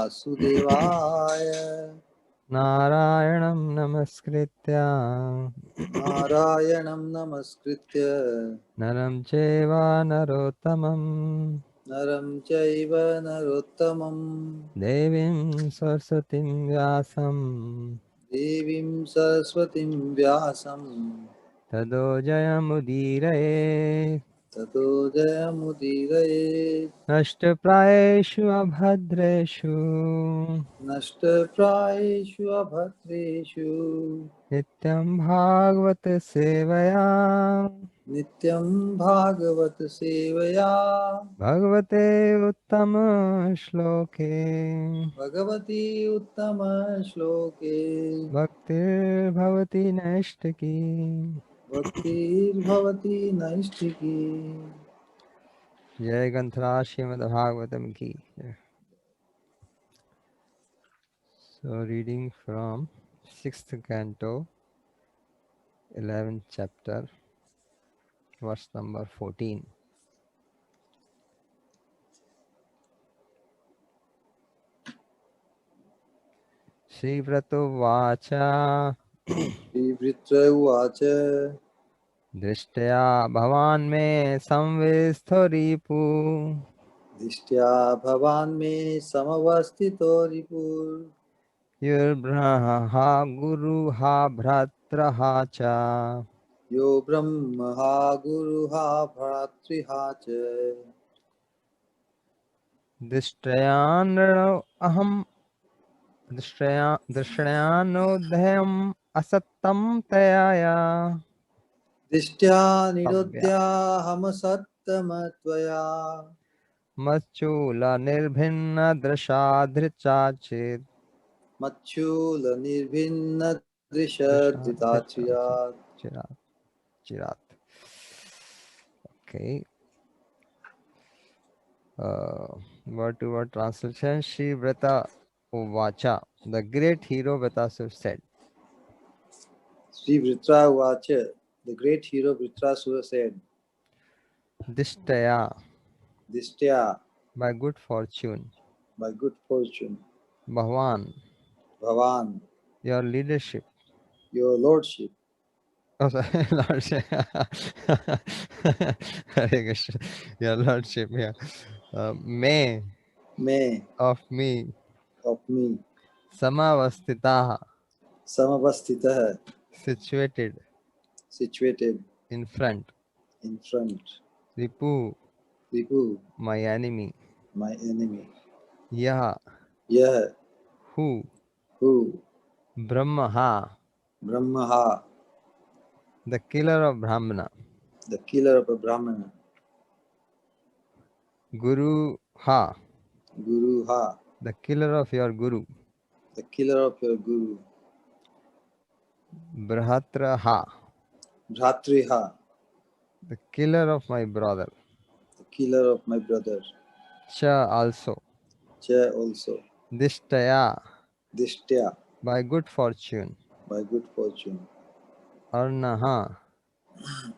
Vasudevaya. Narayanam namaskritya Narayanam namaskritya naram chaiva narottamam naram chaiva narottamam devim saraswatim vyasam devim saraswatim vyasam tado jayamudiraye tato jayamudiraye nashtaprayeshu abhadreshu nashtaprayeshu abhatreshu nityam bhagavata sevaya nityam bhagavat sevaya bhagavate uttama shloke bhagavati uttama shloke bhaktir bhavati naishtaki. bhaktir bhavati naistiki. Jai Ganthara Srimad Bhagavatam ki. So reading from 6th canto, 11th chapter, verse number 14. Shri Vrato Vacha Vivitra uvacha Drishtaya Bhavan me samvistho ripu dishtya bhavan me samavastito ripur Yurbraha Guru Ha Bhratraha cha yo brahma ha guru ha bhratriha cha Drishtayano aham Drishtyanodhyam asattam tayaya dishtya Tavya nirodhya ham sattamatvaya Machula nirbhinna drashadhricachit machula nirbhinna Drashadhricachit drishadritachya. Chirat Chirat. Okay. Word to word translation. Shri Vrata Uvacha. The great hero Vratasur said, Sri Vritra uvacha, the great hero Vritrasura said, Dishtaya, dishtya, by good fortune, by good fortune, Bhagavan, bhavan, your leadership. your lordship, Oh, sorry, Lordship. Hare Krishna. Your Lordship, yeah. May may of me, of me, Samavastitaha, samavastitah, situated situated in front, in front, Ripu, Ripu, my enemy, my enemy, Yaha, Yah, who, who, Brahmaha, Brahmaha, the killer of Brahmana, the killer of a Brahmana, Guru Ha, Guru Ha, the killer of your Guru, the killer of your Guru, Brahatra Ha, Bhratriha, the killer of my brother, the killer of my brother, Cha also, Cha also, Dishtaya, dishtya, by good fortune, by good fortune, Arnaha, free,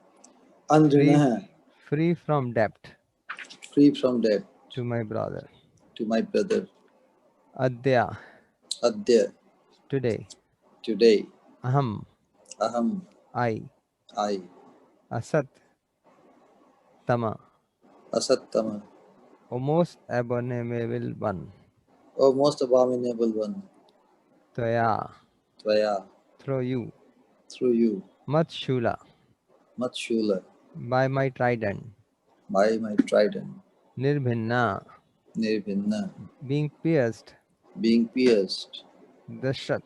Andrinaha, free from debt free from debt, to my brother, to my brother, Adya, Adya, today, today, Aham, Aham, I, I, Asat, Tama, Asattama, O most abominable one, O most abominable one, Tvaya, Tvaya, through you, through you, Matshula, Matshula, by my trident, by my trident, Nirbhinna, Nirbhinna, being pierced, being pierced, Dashat,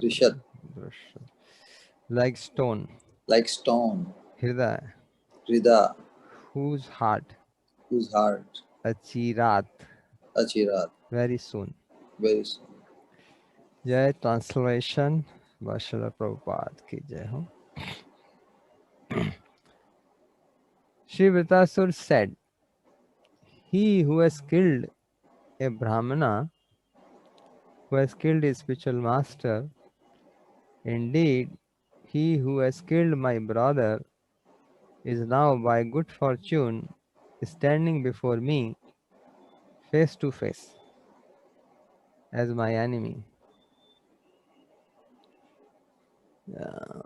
Rishat, like stone, like stone, Hridaya, Hrida, whose heart, whose heart, Achirat, Achirat, very soon. very soon. Jai translation, Vashala Prabhupada ki jai ho. Shri Vritasur said, he who has killed a Brahmana, who has killed his spiritual master, indeed, he who has killed my brother is now by good fortune standing before me face to face. as my enemy.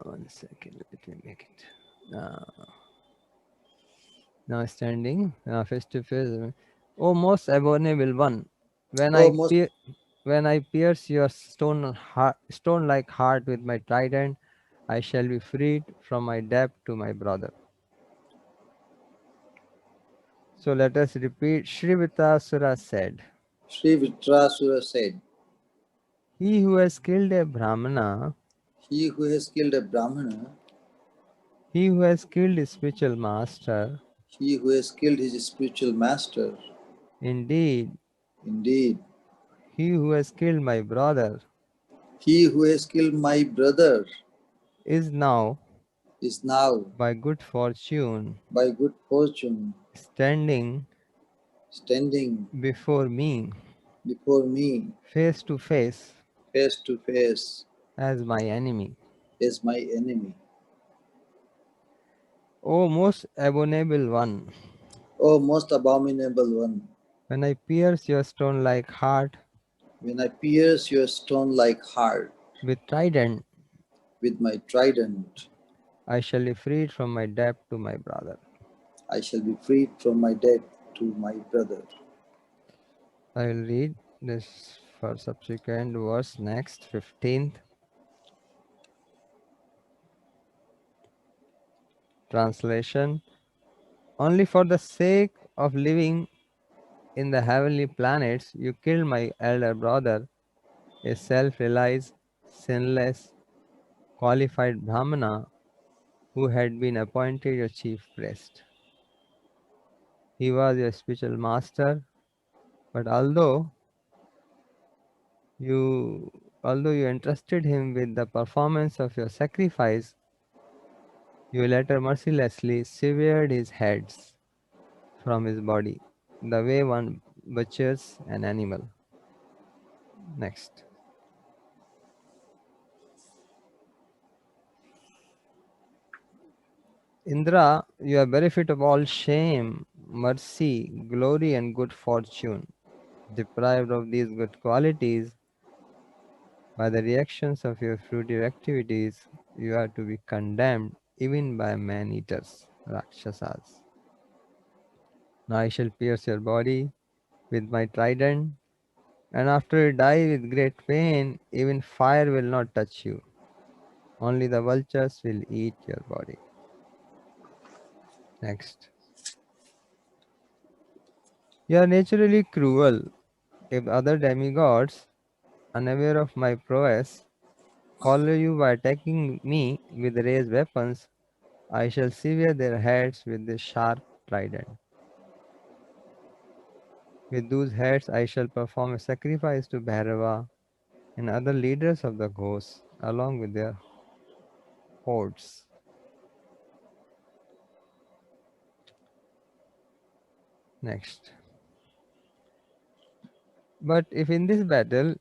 One second, let me make it. Now standing face to face. O most abominable one, when Oh, I most pe- when I pierce your stone-like heart with my trident, I shall be freed from my debt to my brother. So let us repeat. Sri Vitasura said, Sri Vitrasura said, "He who has killed a Brahmana, he who has killed a Brahmana, he who has killed his spiritual master, he who has killed his spiritual master, indeed, indeed, he who has killed my brother, he who has killed my brother is now, is now, by good fortune, by good fortune, standing standing before me, before me, face to face, face to face, as my enemy. as my enemy. O most abominable one, O most abominable one, when I pierce your stone-like heart when I pierce your stone-like heart with trident, with my trident, I shall be freed from my debt to my brother." I shall be freed from my debt to my brother. I will read this for subsequent verse next, 15th. Translation. Only for the sake of living in the heavenly planets, you killed my elder brother, a self-realized, sinless, qualified Brahmana who had been appointed your chief priest. He was your spiritual master, but you although you entrusted him with the performance of your sacrifice, you later mercilessly severed his heads from his body, the way one butchers an animal. Next. Indra, you are bereft of all shame, mercy, glory, and good fortune. Deprived of these good qualities by the reactions of your fruitive activities, you are to be condemned even by man eaters, Rakshasas. Now I shall pierce your body with my trident, and after you die with great pain, even fire will not touch you. Only the vultures will eat your body. Next. You are naturally cruel. If other demigods, unaware of my prowess, follow you by attacking me with raised weapons, I shall sever their heads with this sharp trident. With those heads I shall perform a sacrifice to Bhairava and other leaders of the ghosts, along with their hordes. Next. But if in this battle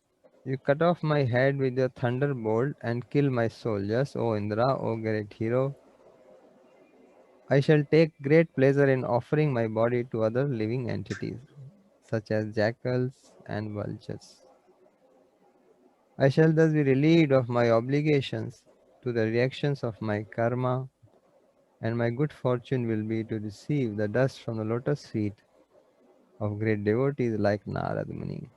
you cut off my head with your thunderbolt and kill my soldiers, O Indra, O great hero, I shall take great pleasure in offering my body to other living entities, such as jackals and vultures. I shall thus be relieved of my obligations to the reactions of my karma, and my good fortune will be to receive the dust from the lotus feet of great devotees like Narad Muni.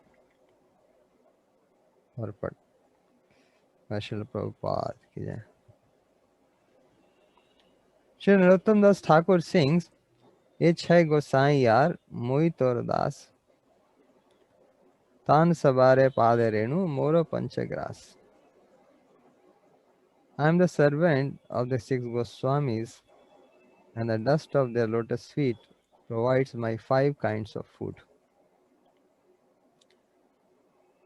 Purport. Srila Prabhupada ki jai. Shri Narottam Das Thakur sings, "Ye chhai Gosai yar, Mohi tor das, Tan sabare pade renu, Moro panchagras." I am the servant of the six Goswamis, and the dust of their lotus feet provides my five kinds of food.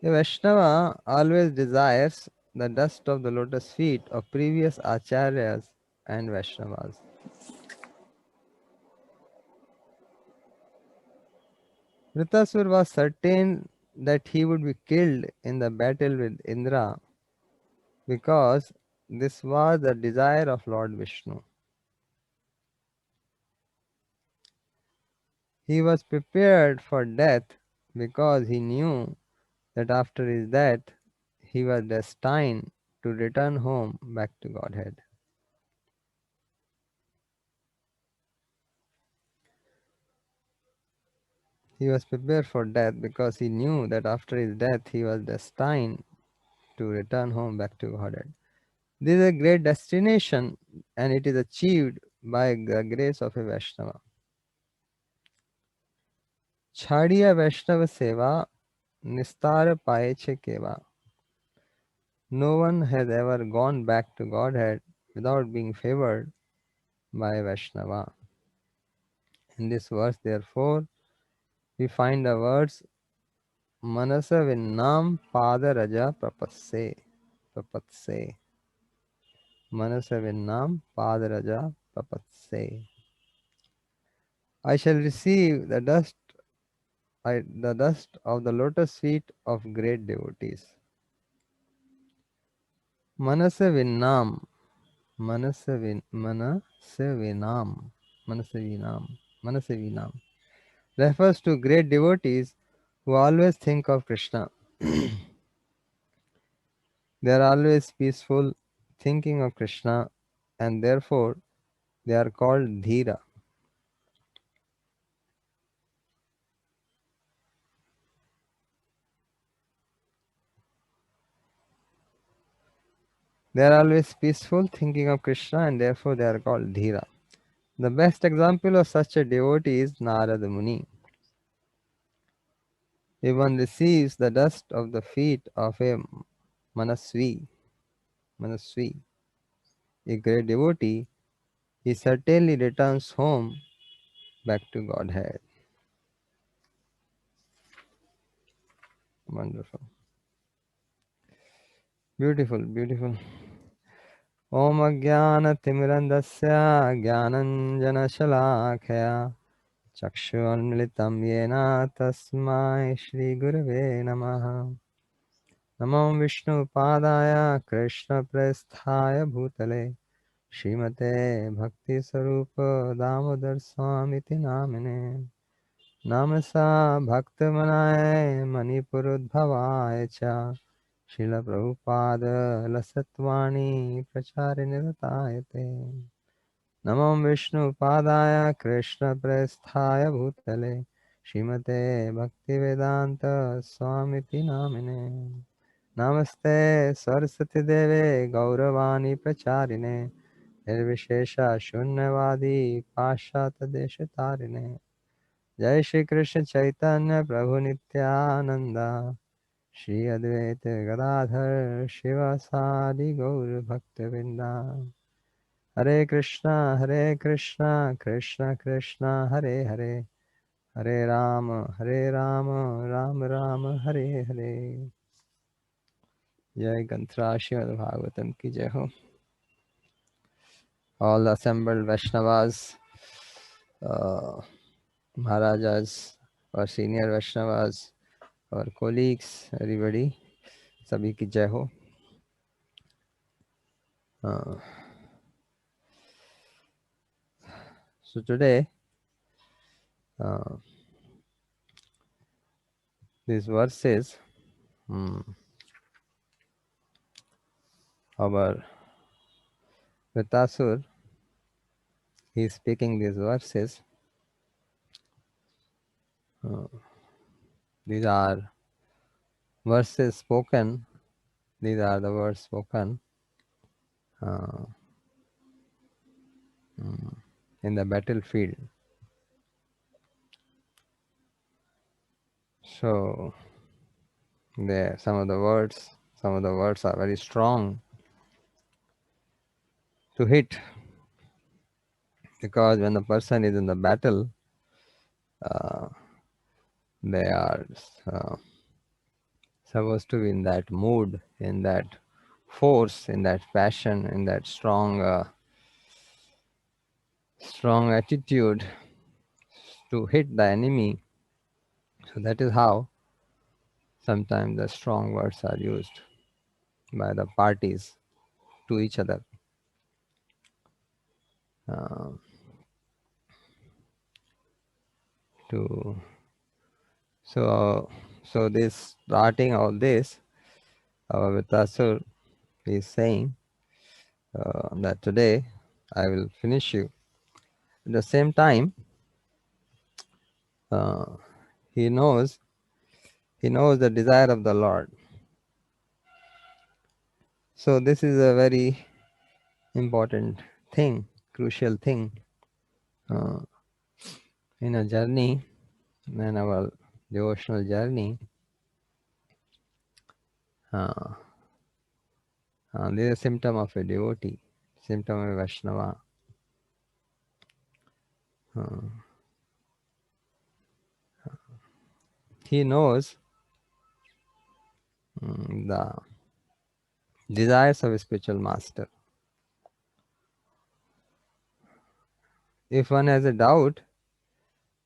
A Vaishnava always desires the dust of the lotus feet of previous acharyas and Vaishnavas. Vritasur was certain that he would be killed in the battle with Indra because this was the desire of Lord Vishnu. He was prepared for death because he knew that after his death, he was destined to return home back to Godhead. He was prepared for death because he knew that after his death, he was destined to return home back to Godhead. This is a great destination, and it is achieved by the grace of a Vaishnava. Chhadiya Vaishnava Seva Nistara Payeche Keva. No one has ever gone back to Godhead without being favored by a Vaishnava. In this verse, therefore, we find the words Manasa Vinnam Pada Raja Prapatse. Manasa Vinnam Pada Raja Prapatse. I shall receive the dust of the lotus feet of great devotees. Manasa Vinnam. Manasavinam refers to great devotees who always think of Krishna. They are always peaceful, thinking of Krishna, and therefore they are called Dhira. They are always peaceful, thinking of Krishna, and therefore they are called Dhira. The best example of such a devotee is Narada Muni. If one receives the dust of the feet of a Manasvi, a great devotee, he certainly returns home back to Godhead. Wonderful. Beautiful, beautiful. Om Ajnana Timirandasya Jnananjana Shalakaya Chakshuanmilitam Yena Tasmai Shri Gurave Namaha Namo Vishnu Padaya Krishna Presthaya Bhutale Srimate Bhakti Sarupa Damodar Swamiti Namine Namasa Bhaktamanaye Manipurudbhavaye Cha Srila Prabhupada Lasatwani Pracharinirtayate Namo Vishnu Padaya Krishna Presthaya Bhutale Srimate Bhaktivedanta Swamiti Namine Namaste Saraswati Deve Gauravani Pracharine Nirvishesha Shunyavadi Pashat Deshatarine Jai Shri Krishna Chaitanya Prabhu Nityananda Shri Advaita Gadadhar Shivasadi Gaur Bhaktivinda Hare Krishna Krishna Krishna Hare Hare Hare Rama Rama Rama Hare Hare Jai Gantra Srimad Bhagavatam ki Jai Ho. All the assembled Vaishnavas, Maharajas, our senior Vaishnavas, our colleagues, everybody, sabhi ki Jai Ho. So today, these verses, our Vritasur, he is speaking these verses. These are verses spoken. These are the words spoken in the battlefield. So, some of the words are very strong to hit, because when the person is in the battle, they are supposed to be in that mood, in that force, in that passion, in that strong attitude to hit the enemy. So that is how sometimes the strong words are used by the parties to each other. So So this starting of this, our Vitasur is saying that today I will finish you. At the same time, uh, he knows the desire of the Lord. So this is a very important thing, crucial thing in a journey, in our devotional journey. This is a symptom of a devotee, symptom of a Vaishnava. He knows the desires of a spiritual master. If one has a doubt,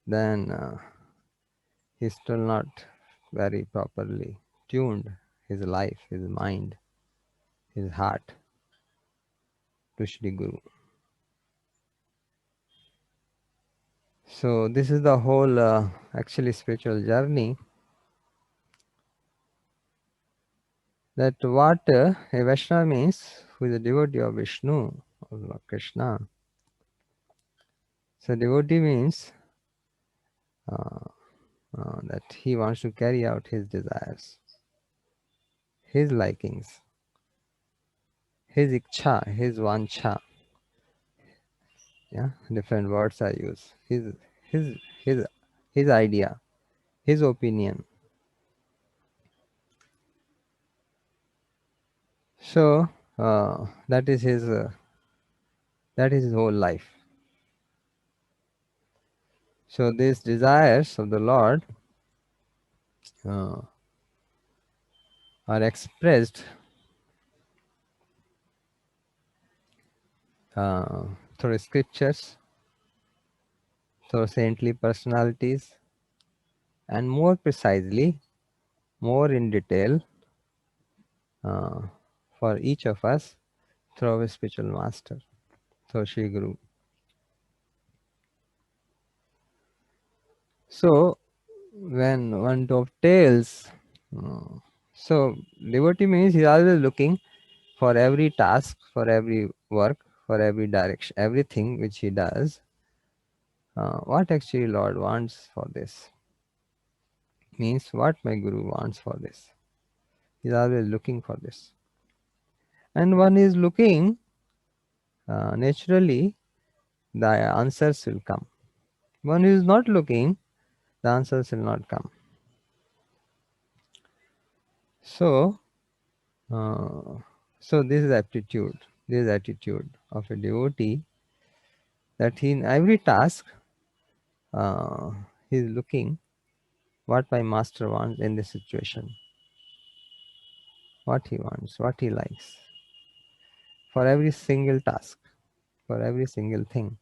then he's still not very properly tuned his life, his mind, his heart to Shri Guru. So this is the whole actually spiritual journey, that what a Vaishnava means, who is a devotee of Vishnu, or Lord Krishna. So devotee means that he wants to carry out his desires, his likings, his iksha, his vancha. Yeah, different words are used. His his his idea, his opinion. So that is his whole life. So these desires of the Lord are expressed through scriptures, through saintly personalities, and more precisely, more in detail, for each of us through our spiritual master, through Shri Guru. So when one dovetails, so devotee means he is always looking for every task, for every work, for every direction, everything which he does. What actually Lord wants for this? Means what my Guru wants for this. He is always looking for this. And one is looking, naturally, the answers will come. One is not looking, the answers will not come. So, so this is aptitude, this is attitude of a devotee, that he in every task he is looking what my master wants in this situation, what he wants, what he likes, for every single task, for every single thing.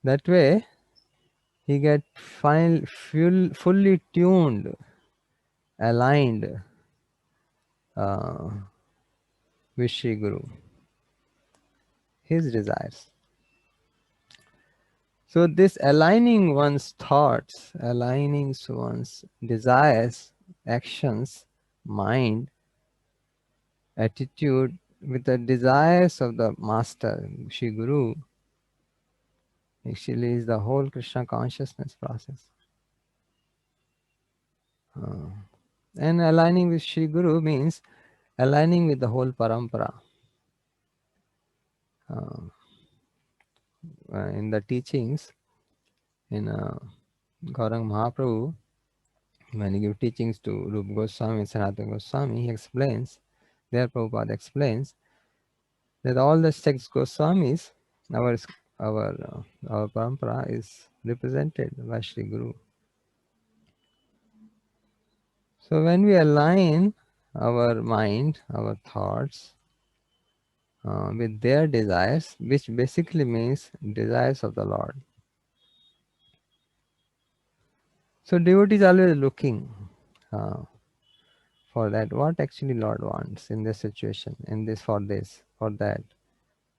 That way he get fully tuned, aligned with Shri Guru, his desires. So this aligning one's thoughts, aligning one's desires, actions, mind, attitude with the desires of the master, Shri Guru, actually is the whole Krishna consciousness process. And aligning with Shri Guru means aligning with the whole parampara. In the teachings, in Gaurang Mahaprabhu, when he gives teachings to Rupa Goswami and Sanatana Goswami, he explains, there Prabhupada explains, that all the six Goswamis, our parampara is represented by Shri Guru. So when we align our mind, our thoughts with their desires, which basically means desires of the Lord. So devotee is always looking for that, what actually Lord wants in this situation, in this, for that,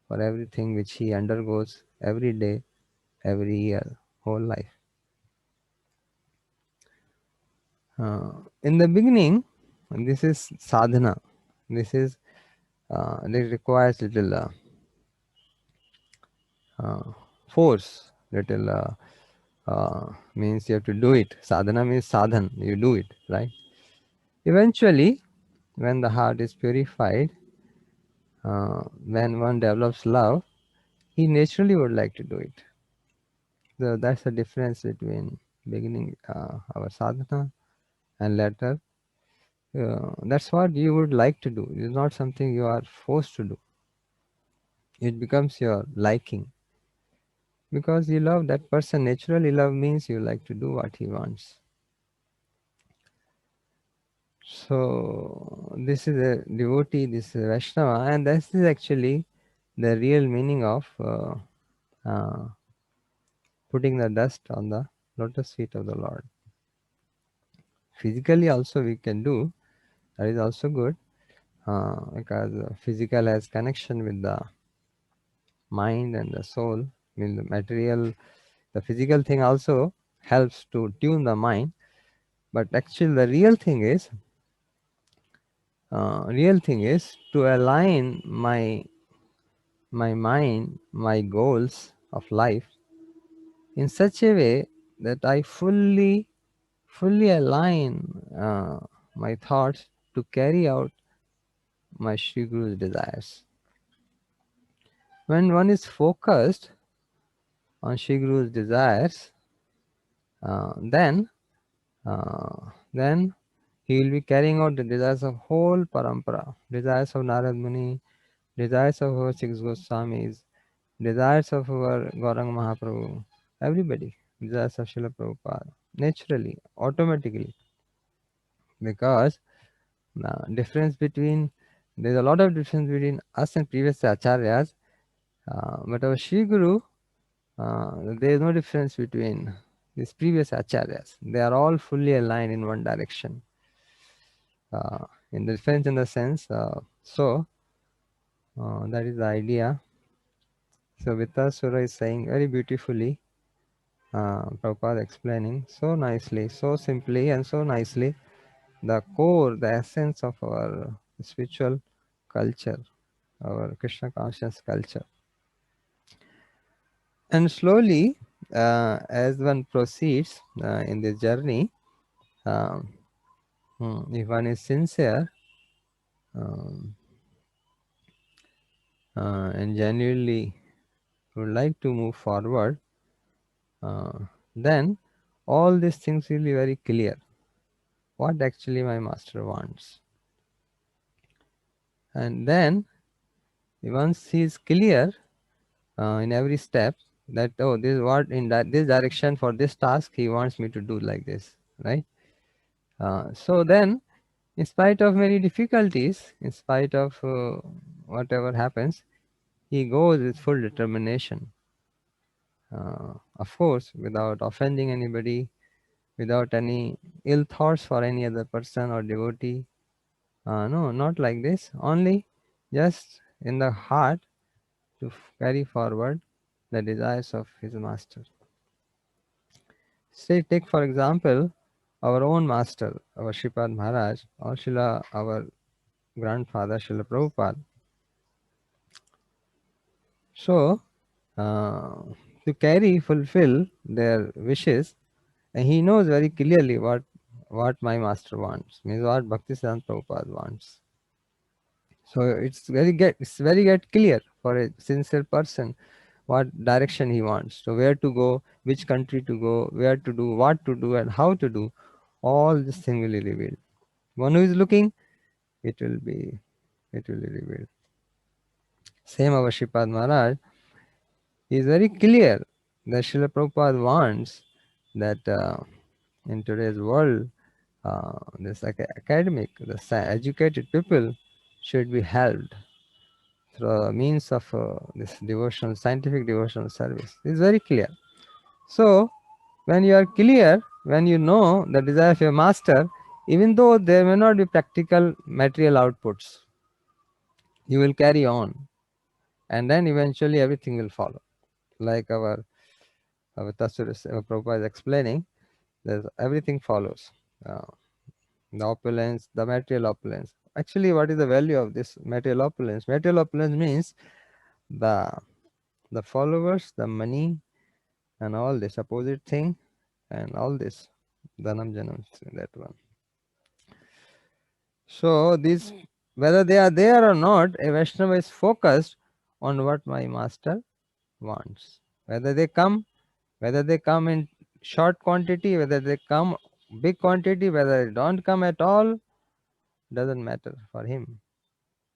for everything which he undergoes every day, every year, whole life. In the beginning, this is sadhana. This is this requires little force, little means you have to do it. Sadhana means sadhan, you do it, right? Eventually, when the heart is purified, when one develops love, he naturally would like to do it. So that's the difference between beginning our sadhana and later. That's what you would like to do. It's not something you are forced to do. It becomes your liking because you love that person. Naturally, love means you like to do what he wants. So this is a devotee, this is a Vaishnava, and this is actually the real meaning of putting the dust on the lotus feet of the Lord. Physically also we can do, that is also good, because physical has connection with the mind and the soul. I mean the material, the physical thing also helps to tune the mind, but actually the real thing is to align my mind, my goals of life in such a way that I fully align my thoughts to carry out my Shri Guru's desires. When one is focused on Shri Guru's desires, then he will be carrying out the desires of whole parampara, desires of Narad Muni, desires of our six Goswamis, desires of our Gauranga Mahaprabhu, everybody, desires of Srila Prabhupada, naturally, automatically, because difference between, there's a lot of difference between us and previous acharyas, but our Shri Guru, there is no difference between these previous acharyas. They are all fully aligned in one direction. In the difference in the sense, that is the idea. So Vittasura is saying very beautifully, Prabhupada explaining so nicely, so simply and so nicely, the core, the essence of our spiritual culture, our Krishna conscious culture. And slowly, as one proceeds in this journey, um, if one is sincere um, and genuinely would like to move forward, then all these things will be very clear. What actually my master wants. And then once he is clear in every step that, oh, this is what in that this direction for this task he wants me to do like this, right? So then, in spite of many difficulties, in spite of whatever happens, he goes with full determination. Of course, without offending anybody, without any ill thoughts for any other person or devotee. No, not like this. Only just in the heart to carry forward the desires of his master. Say, take for example, our own master, our Shripad Maharaj, or Srila, our grandfather, Srila Prabhupada. So, to fulfill their wishes, and he knows very clearly what my master wants, means what Bhaktivedanta Prabhupada wants. So it's very get clear for a sincere person what direction he wants. So where to go, which country to go, where to do, what to do, and how to do. All this thing will be revealed. One who is looking, it will be revealed. Same our Shripad Maharaj is very clear that Srila Prabhupada wants that in today's world, this academic, educated people should be helped through means of this devotional, scientific devotional service. It's very clear. So, when you are clear, when you know the desire of your master, even though there may not be practical material outputs, you will carry on, and then eventually everything will follow. Like our Prabhupada is explaining, everything follows. The opulence, the material opulence. Actually, what is the value of this material opulence? Material opulence means the followers, the money, and all this opposite thing, and all this dhanam janam, that one. So these, whether they are there or not, a Vaishnava is focused on what my master wants. Whether they come in short quantity, whether they come big quantity, whether they don't come at all, doesn't matter for him.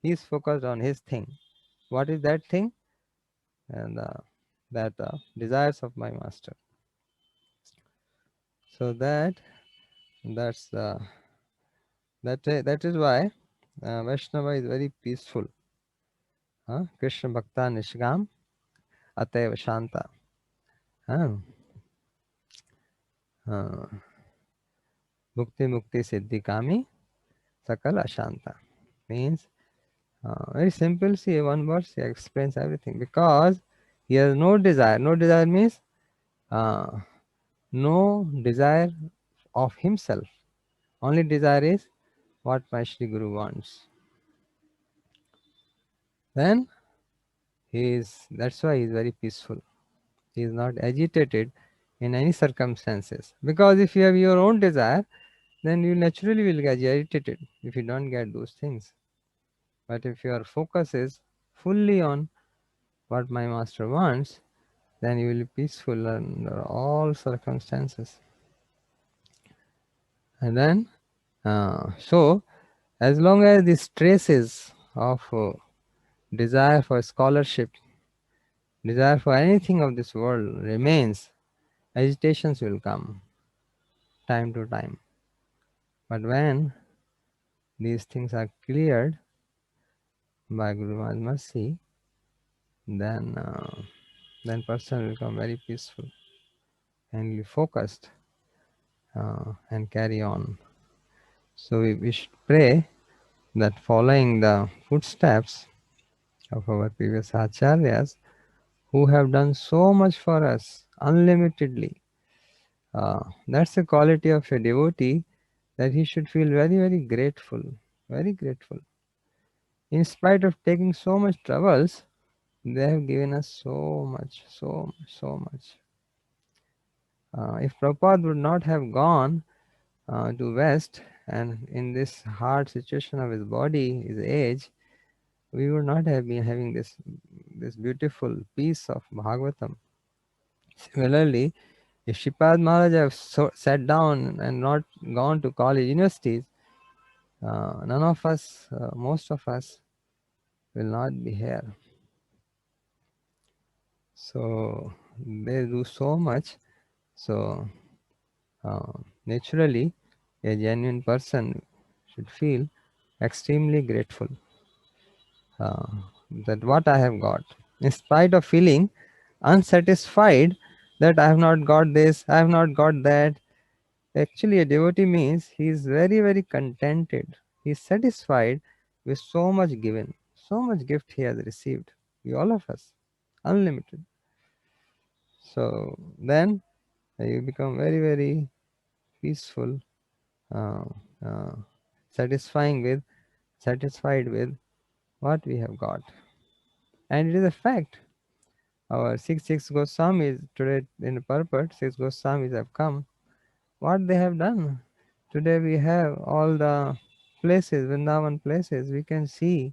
He is focused on his thing. What is that thing? And that desires of my master. So that's that is why Vaishnava is very peaceful. Krishna Bhakta Nishgam Ateva Shanta. Bhukti Mukti Siddhi Kami Sakala Shanta. Means very simple. See, one verse he explains everything, because he has no desire. No desire means no desire of himself. Only desire is what my Shri Guru wants. Then that's why he is very peaceful. He is not agitated in any circumstances. Because if you have your own desire, then you naturally will get agitated if you don't get those things. But if your focus is fully on what my master wants, then you will be peaceful under all circumstances. And then, so as long as the stresses of desire for scholarship, desire for anything of this world remains, agitations will come time to time. But when these things are cleared by Guru Maharaj's mercy, then person will become very peaceful and be focused and carry on. So we should pray that following the footsteps of our previous acharyas, who have done so much for us unlimitedly, that's the quality of a devotee, that he should feel very, very grateful, very grateful. In spite of taking so much troubles, they have given us so much, so much, so much. If Prabhupada would not have gone to West, and in this hard situation of his body, his age, we would not have been having this beautiful piece of Bhagavatam. Similarly, if Shripad Maharaj have sat down and not gone to college, universities, none of us, most of us, will not be here. So they do so much. So naturally, a genuine person should feel extremely grateful that what I have got, in spite of feeling unsatisfied that I have not got this, I have not got that. Actually, a devotee means he is very, very contented. He is satisfied with so much given, so much gift he has received. We all of us, unlimited. So then you become very, very peaceful, uh, uh, satisfied with what we have got. And it is a fact. Our six Goswamis today in the purport, 6 Goswamis have come. What they have done? Today we have all the places, Vrindavan places. We can see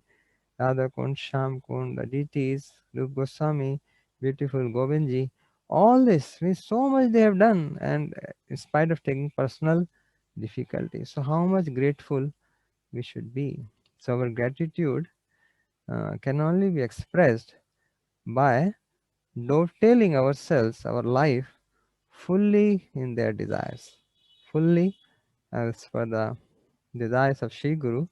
Radha Kund, Sham Kund, the deities, Rup Goswami, beautiful Govindji. All this means so much they have done, and in spite of taking personal difficulties. So how much grateful we should be. So our gratitude can only be expressed by dovetailing ourselves, our life, fully in their desires, fully as per the desires of Sri Guru,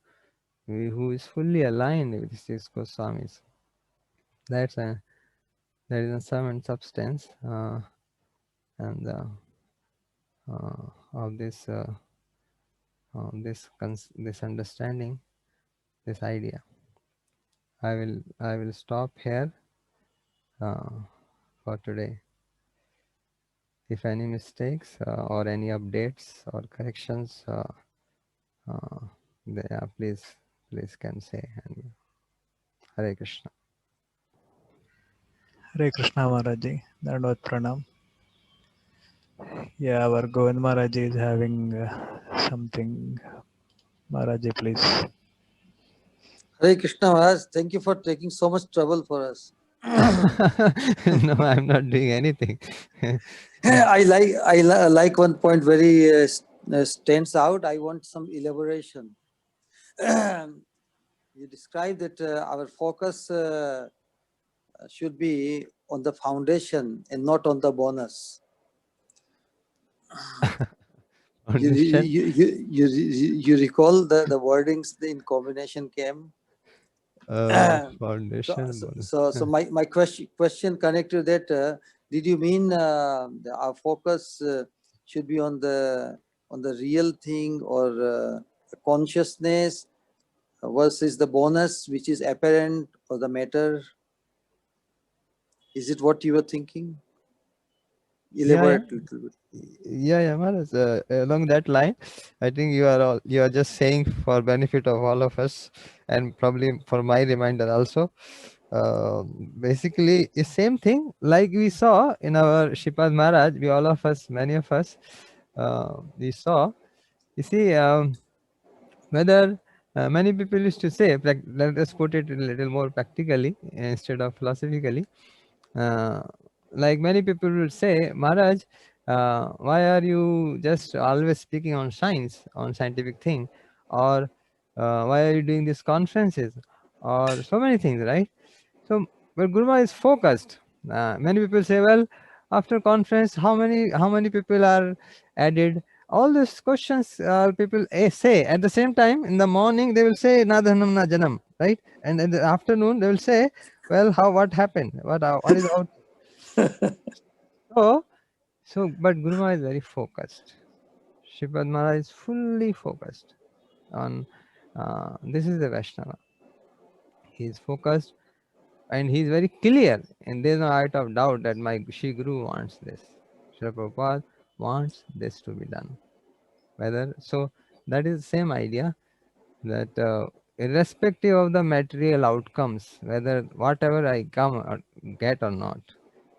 who is fully aligned with the 6 Goswamis. That is a sum and substance and of this understanding, this idea. I will stop here for today. If any mistakes or any updates or corrections Yeah, please can say. And Hare Krishna. Hare Krishna Maharaji, Dandavad Pranam. Yeah, our Govind Maharaji is having something. Maharaji, please. Hare Krishna Maharaj, thank you for taking so much trouble for us. No, I'm not doing anything. I like one point very stands out. I want some elaboration. You described that our focus should be on the foundation and not on the bonus. Foundation. You recall the wordings in combination came. Foundation. So my question connected to that. Did you mean our focus should be on the real thing or consciousness versus the bonus which is apparent or the matter? Is it what you were thinking? Elaborate a little bit. Yeah, Maharaj. Along that line, I think you are just saying for benefit of all of us, and probably for my reminder also. Basically, the same thing like we saw in our Shipad Maharaj. We all of us, many of us, we saw. You see, whether many people used to say, let us put it a little more practically instead of philosophically. Uh, like many people will say, Maharaj, why are you just always speaking on science, on scientific thing, or why are you doing these conferences, or so many things, right? So, but Guru Maharaj is focused. Many people say, well, after conference, how many people are added? All these questions people say at the same time. In the morning, they will say Nadhanam na janam, right? And in the afternoon, they will say, well, what happened? What is out? But Guru Maharaj is very focused. Sripad Maharaj is fully focused on this is the Vaishnava. He is focused and he is very clear, and there is no height of doubt that my Shri Guru wants this. Srila Prabhupada wants this to be done. Whether so, that is the same idea that irrespective of the material outcomes, whether whatever I come or get or not,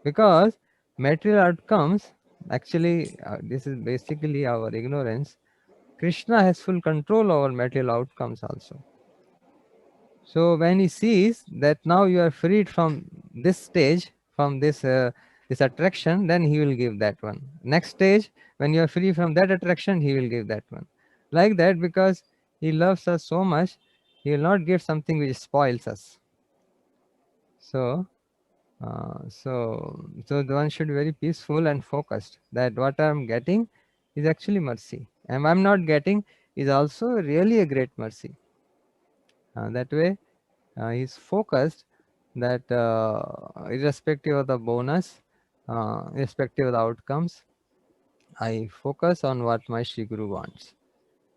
because material outcomes actually this is basically our ignorance. Krishna has full control over material outcomes also. So when he sees that now you are freed from this stage, from this attraction, then he will give that one. Next stage, when you are free from that attraction, he will give that one. Like that, because he loves us so much, he will not give something which spoils us. So the one should be very peaceful and focused. That what I am getting is actually mercy, and I'm not getting is also really a great mercy. That way, he's focused that irrespective of the bonus, irrespective of the outcomes, I focus on what my Shri Guru wants.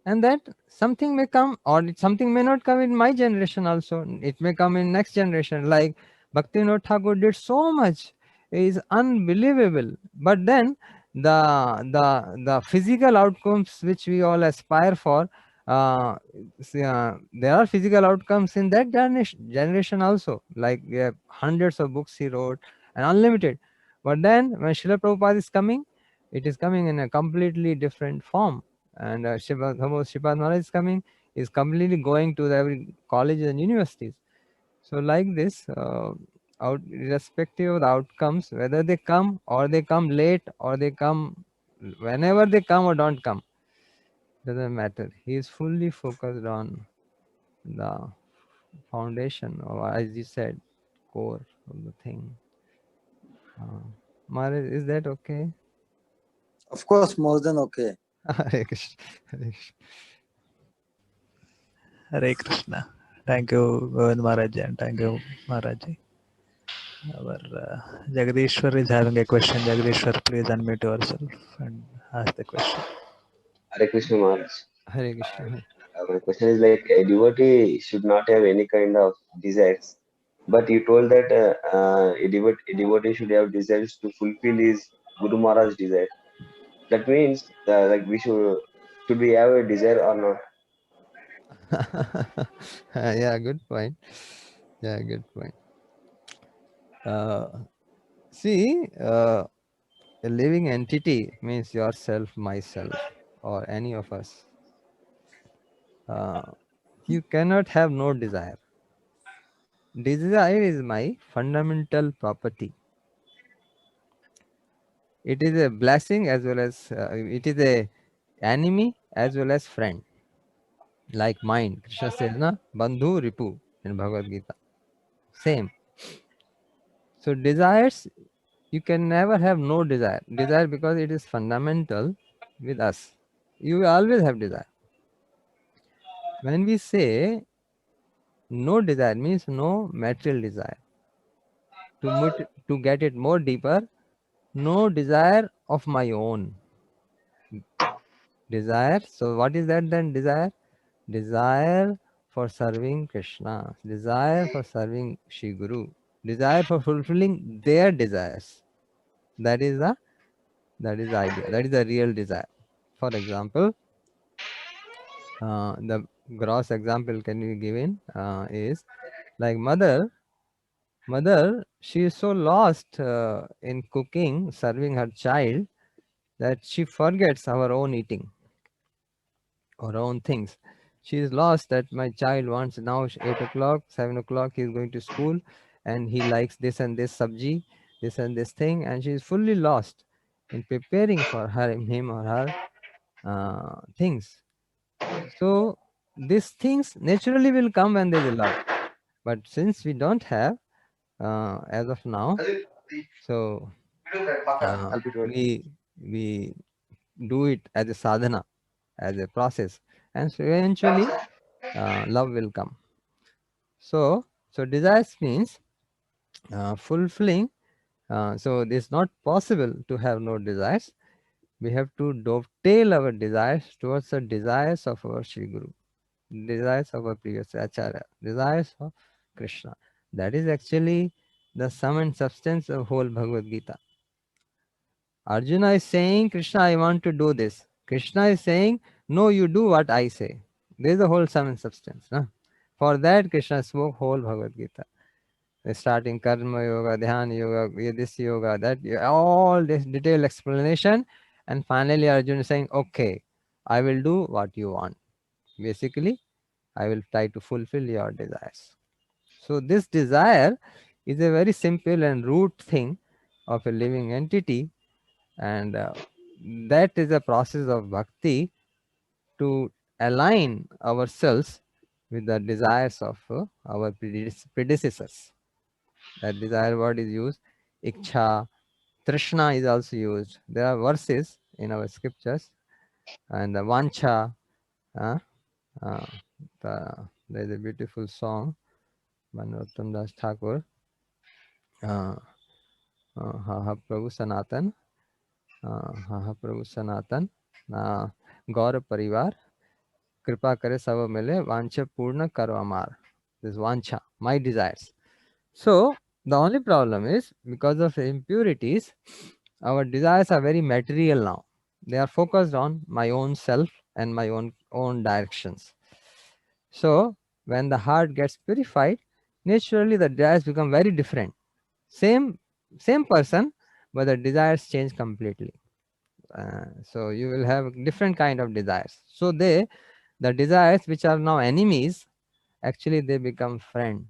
And that something may come or something may not come in my generation also. It may come in next generation. Like Bhaktivinoda Thakur did so much. It is unbelievable. But then the physical outcomes which we all aspire for, there are physical outcomes in that generation also. Like we have hundreds of books he wrote and unlimited. But then when Srila Prabhupada is coming, it is coming in a completely different form. And Sripad Maharaj is coming, is completely going to every colleges and universities. So like this, irrespective of the outcomes, whether they come or they come late or they come whenever they come or don't come, doesn't matter. He is fully focused on the foundation, or as you said, core of the thing. Maharaj, is that okay? Of course, more than okay. Hare Krishna. Hare Krishna. Hare Krishna. Thank you, Govind Maharaji, and thank you, Maharaji. Our Jagadishwar is having a question. Jagadishwar, please unmute yourself and ask the question. Hare Krishna Maharaj. Hare Krishna. My question is like a devotee should not have any kind of desires, but you told that a devotee should have desires to fulfill his Guru Maharaj desire. That means like we should we have a desire or not? Yeah, good point. Yeah, good point. See, a living entity means yourself, myself, or any of us. You cannot have no desire. Desire is my fundamental property. It is a blessing as well as it is a enemy as well as friend. Like mind, Krishna says, na bandhu ripu in Bhagavad Gita. Same. So desires, you can never have no desire. Desire because it is fundamental with us. You will always have desire. When we say no desire means no material desire. To get it more deeper, no desire of my own. Desire. So what is that then? Desire. Desire for serving Krishna. Desire for serving Shri Guru. Desire for fulfilling their desires. That is the idea. That is the real desire. For example, the gross example can be given is like mother, she is so lost in cooking, serving her child, that she forgets our own eating, our own things. She is lost that my child wants now 8 o'clock, 7 o'clock, he is going to school and he likes this and this sabji, this and this thing, and she is fully lost in preparing for him or her things. So these things naturally will come when there is a love. But since we don't have as of now, so we do it as a sadhana, as a process, and so eventually love will come. So desires means fulfilling. So it is not possible to have no desires. We have to dovetail our desires towards the desires of our Shri Guru, desires of our previous Acharya, desires of Krishna. That is actually the sum and substance of whole Bhagavad Gita. Arjuna is saying, Krishna, I want to do this. Krishna is saying, no, you do what I say. There is the whole sum and substance. No? For that, Krishna spoke whole Bhagavad Gita. Starting karma yoga, dhyana yoga, this yoga, that, all this detailed explanation. And finally, Arjuna is saying, okay, I will do what you want. Basically, I will try to fulfill your desires. So this desire is a very simple and root thing of a living entity, and that is a process of bhakti to align ourselves with the desires of our predecessors. That desire word is used. Iksha, Trishna is also used. There are verses in our scriptures, and the Vancha. There is a beautiful song, Manottam Das Thakur. Ha ha Prabhu Sanatan, ha Prabhu Sanatan, Gaur Parivar, Kripa Kare Sava Mile, Vancha Purna Karo Amar. This Vancha, my desires. So the only problem is because of impurities, our desires are very material now. They are focused on my own self and my own directions. So when the heart gets purified, naturally the desires become very different. Same person, but the desires change completely. So you will have different kind of desires. So the desires which are now enemies, actually they become friend,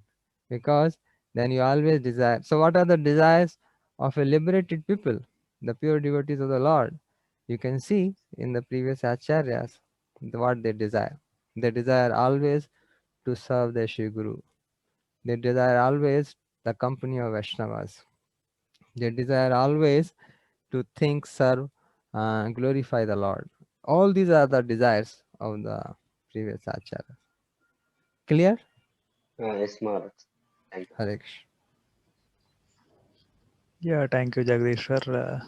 because then you always desire. So what are the desires of a liberated people, the pure devotees of the Lord? You can see in the previous acharyas what they desire. They desire always to serve the Shri Guru. They desire always the company of Vaishnavas. They desire always to think, serve, glorify the Lord. All these are the desires of the previous Acharya. Clear? Yes, Maharaj. Thank you. Hare Krishna. Yeah, thank you, Jagdishwar.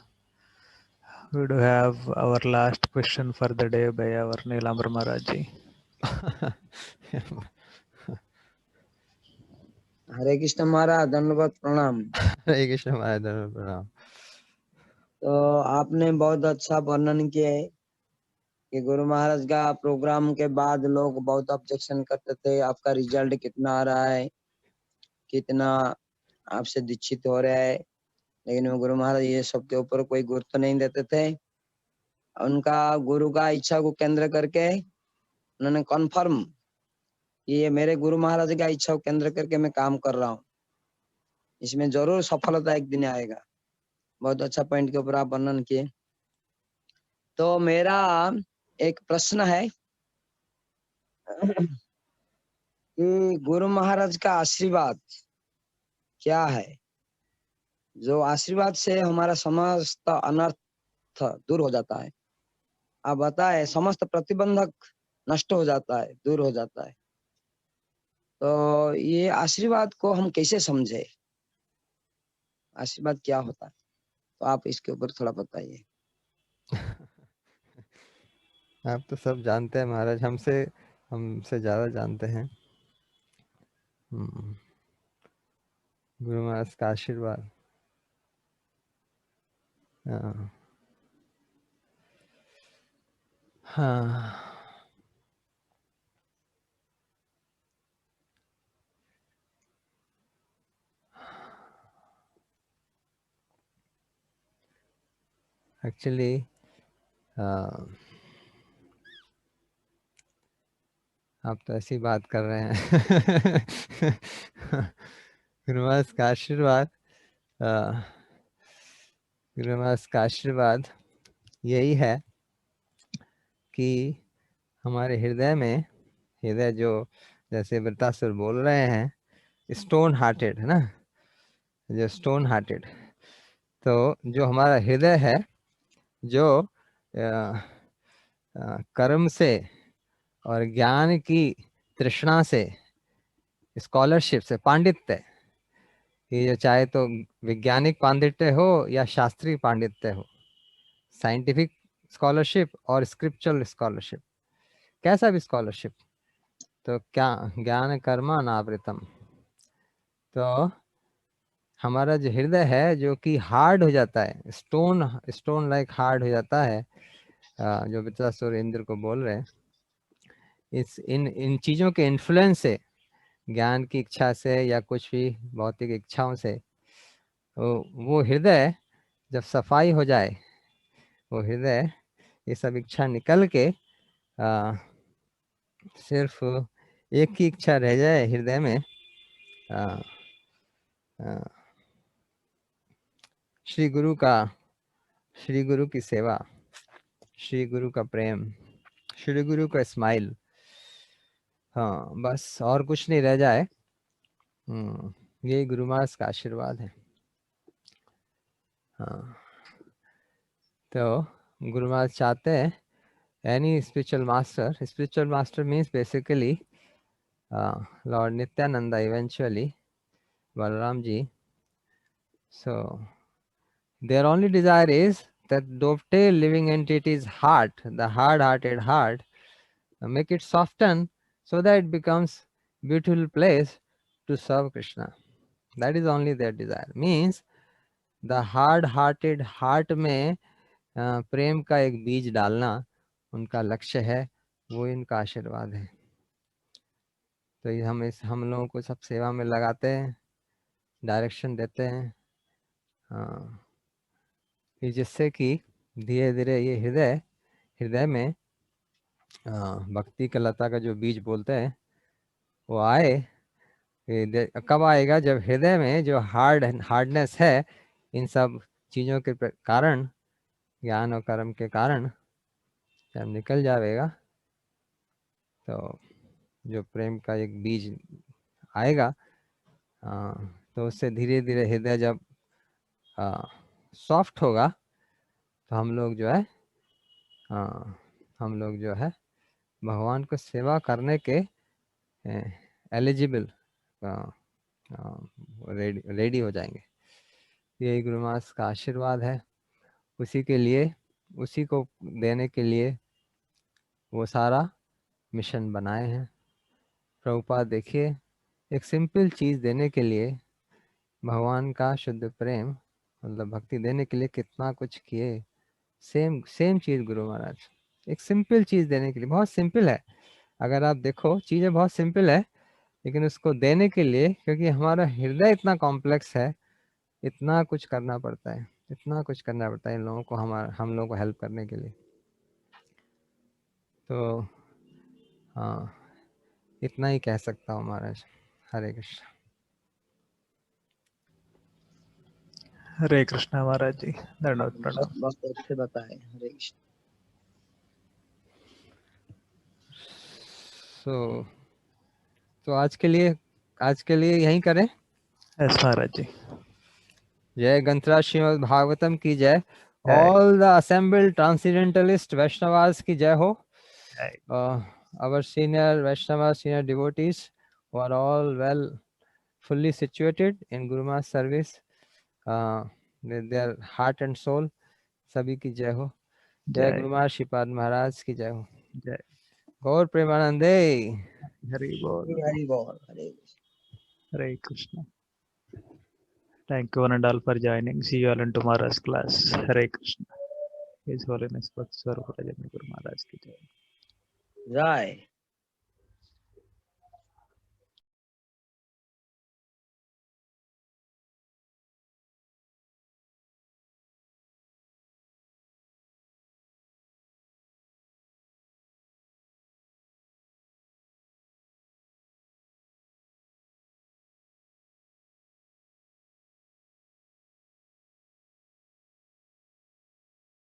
We do have our last question for the day by our Neelambar Maharaj. हरे कृष्ण महाराज, धन्यवाद, प्रणाम। हरे कृष्ण महाराज, धन्यवाद, प्रणाम। तो आपने बहुत अच्छा वर्णन किया है कि गुरु महाराज का प्रोग्राम के बाद लोग बहुत ऑब्जेक्शन करते थे, आपका रिजल्ट कितना आ रहा है, कितना आपसे दीक्षित हो रहा है, लेकिन वो गुरु महाराज ये सब के ऊपर कोई गुरुत्व नहीं देते थे। उनका गुरु का इच्छा को केंद्र करके उन्होंने कन्फर्म ये मेरे गुरु महाराज का इच्छा को केंद्र करके मैं काम कर रहा हूँ, इसमें जरूर सफलता एक दिन आएगा। बहुत अच्छा पॉइंट के ऊपर आप वर्णन किए। तो मेरा एक प्रश्न है कि गुरु महाराज का आशीर्वाद क्या है, जो आशीर्वाद से हमारा समस्त अनर्थ दूर हो जाता है। आप बताए समस्त प्रतिबंधक नष्ट हो जाता है, दूर हो जाता है। तो ये आशीर्वाद को हम कैसे समझे, आशीर्वाद क्या होता है, तो आप इसके ऊपर थोड़ा बताइए। आप तो सब जानते हैं महाराज, हमसे ज़्यादा जानते हैं। गुरु महाराज का आशीर्वाद, हाँ, एक्चुअली आप तो ऐसी बात कर रहे हैं। गुरु महाराज का आशीर्वाद, गुरु महाराज का आशीर्वाद यही है कि हमारे हृदय में, हृदय जो जैसे वृत्तासुर बोल रहे हैं स्टोन हार्टेड है ना, जो स्टोन हार्टेड, तो जो हमारा हृदय है, जो कर्म से और ज्ञान की तृष्णा से, स्कॉलरशिप से, पांडित्य, ये जो चाहे तो वैज्ञानिक पांडित्य हो या शास्त्रीय पांडित्य हो, साइंटिफिक स्कॉलरशिप और स्क्रिप्चुरल स्कॉलरशिप, कैसा भी स्कॉलरशिप, तो क्या ज्ञान कर्मा नावृतम, तो हमारा जो हृदय है जो कि हार्ड हो जाता है, स्टोन लाइक हार्ड हो जाता है, जो वृत्तासुर इंद्र को बोल रहे हैं, इन चीज़ों के इन्फ्लुएंस से, ज्ञान की इच्छा से या कुछ भी भौतिक इच्छाओं से, वो हृदय जब सफाई हो जाए, वो हृदय ये सब इच्छा निकल के सिर्फ एक ही इच्छा रह जाए हृदय में, श्री गुरु की सेवा, श्री गुरु का प्रेम, श्री गुरु का स्माइल, हाँ बस और कुछ नहीं रह जाए। ये गुरु महाराज का आशीर्वाद है। हाँ, तो गुरु महाराज चाहते हैं any spiritual master means basically Lord Nityananda, eventually Balaram ji. So their only desire is that dovetail living entity's heart, the hard-hearted heart, make it soften so that it becomes beautiful place to serve Krishna. That is only their desire. Means the hard-hearted heart में प्रेम का एक बीज डालना उनका लक्ष्य है, वो इनका आशीर्वाद है। तो ये हम लोगों को सब सेवा में लगाते हैं, डायरेक्शन देते हैं, हाँ, जिससे कि धीरे धीरे ये हृदय में भक्ति का लता का जो बीज बोलते हैं वो आए। कब आएगा? जब हृदय में जो हार्डनेस है, इन सब चीज़ों के कारण, ज्ञान और कर्म के कारण जब निकल जाएगा, तो जो प्रेम का एक बीज आएगा, तो उससे धीरे धीरे हृदय जब सॉफ्ट होगा, तो हम लोग जो है भगवान को सेवा करने के एलिजिबल, रेडी हो जाएंगे। यही गुरु महाराज का आशीर्वाद है। उसी को देने के लिए वो सारा मिशन बनाए हैं। प्रभुपाद देखिए, एक सिंपल चीज़ देने के लिए, भगवान का शुद्ध प्रेम मतलब भक्ति देने के लिए कितना कुछ किए। सेम चीज़ गुरु महाराज, एक सिंपल चीज देने के लिए, बहुत सिंपल है। अगर आप देखो चीजें बहुत सिंपल है, लेकिन उसको देने के लिए, क्योंकि हमारा हृदय इतना कॉम्प्लेक्स है, इतना कुछ करना पड़ता है, इतना कुछ करना पड़ता है इन लोगों को, हम लोगों को हेल्प करने के लिए। तो हाँ, इतना ही कह सकता हूँ महाराज। हरे कृष्ण। हरे कृष्णा महाराज जी, दंडवत प्रणाम। बहुत अच्छे बताए। हरे कृष्ण। तो आज के लिए यही करें। यस महाराज जी। जय ग्रंथराज श्रीमद् भागवतम की जय। जय all the assembled transcendentalist Vaishnavas की जय हो। जय। Our senior Vaishnavas, senior devotees who are all fully situated in Guru Maharaj service with their heart and soul, सभी की जय हो। जय जय गुरु महाराज श्रीपाद महाराज की जय हो। जय। गौर प्रेमानंदे। हरि बोल। हरि बोल। हरे कृष्ण। हरे Krishna. Thank you one and all for joining. See you all in tomorrow's class. Hare Krishna. His Holiness Bhakti Swarupa Rajani Guru Maharaj ki jai. जय।